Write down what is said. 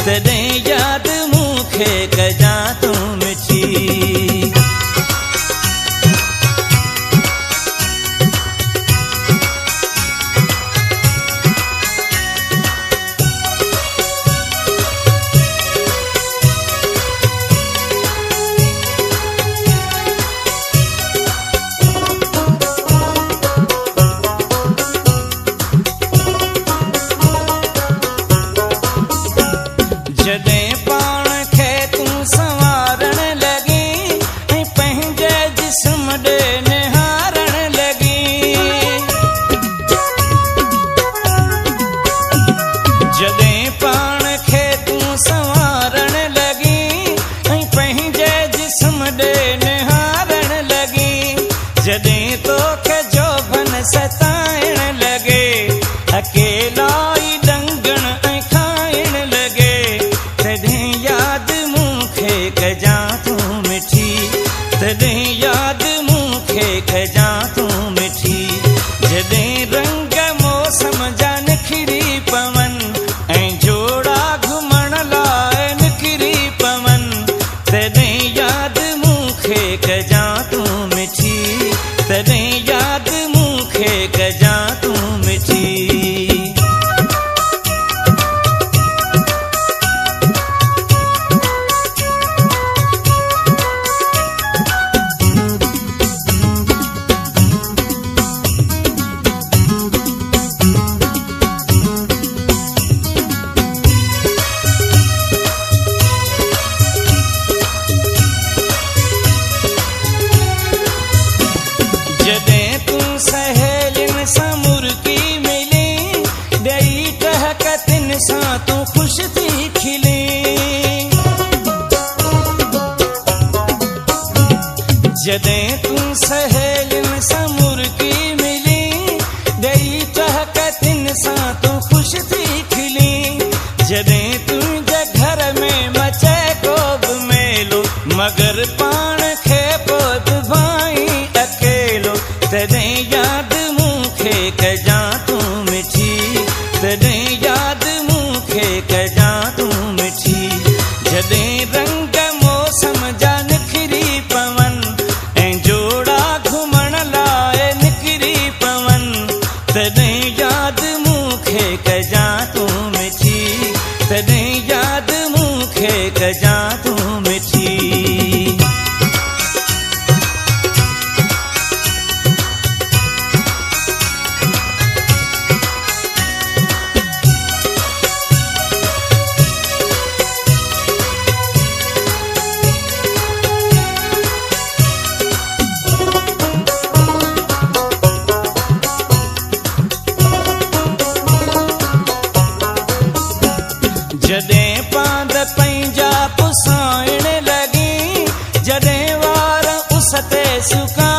तॾहिं यादि मूंखे कजां तूं मिठी। जॾहिं पाण खे तूं संवारण लॻी ऐं पंहिंजे जिस्म ॾे निहारण लॻी, जॾहिं पाण खे तूं संवारण लॻी ऐं पंहिंजे जिस्म ॾे निहारण लॻी, जॾहिं तोखे जोबन सताइण लॻे, अकेला ई ॾंगण ऐं खाइण लॻे, तॾहिं यादि मूंखे कजां तूं मिठी। तॾहिं यादि मूंखे कजां तूं मिठी। जॾहिं रंग मौसम जा निखरी पवन ऐं जोड़ा घुमण लाइ निकिरी पवन, तॾहिं यादि मूंखे कजां तूं मिठी। तॾहिं यादि मूंखे कजां तूं मिठी। जॾहिं तूं सहेलियुनि सां मुर्गी मिली, ॾेई टहकतिन सां तूं ख़ुशि थी खिली, जॾहिं तूं सहेलियुनि सां मुर्गी मिली, ॾेई टहकतिन सां तूं ख़ुशि थी खिली, जॾहिं तुंहिंजे घर में मचे को बि मेलो, मगर पाण खे पोइ भाई अकेलो, तॾहिं यादि मूंखे कजां तूं मिठी। तॾहिं यादि मूंखे कजां तूं मिठी। जॾहिं रंग मौसम जा निखरी पवन ऐं जोड़ा घुमण लाइ निकिरी पवन, तॾहिं यादि मूंखे कजां तूं मिठी। तॾहिं यादि मूंखे कजां तूं मिठी। जॾहिं पांद पंहिंजा पुसाइण लॻी, जॾहिं वार उस ते सुका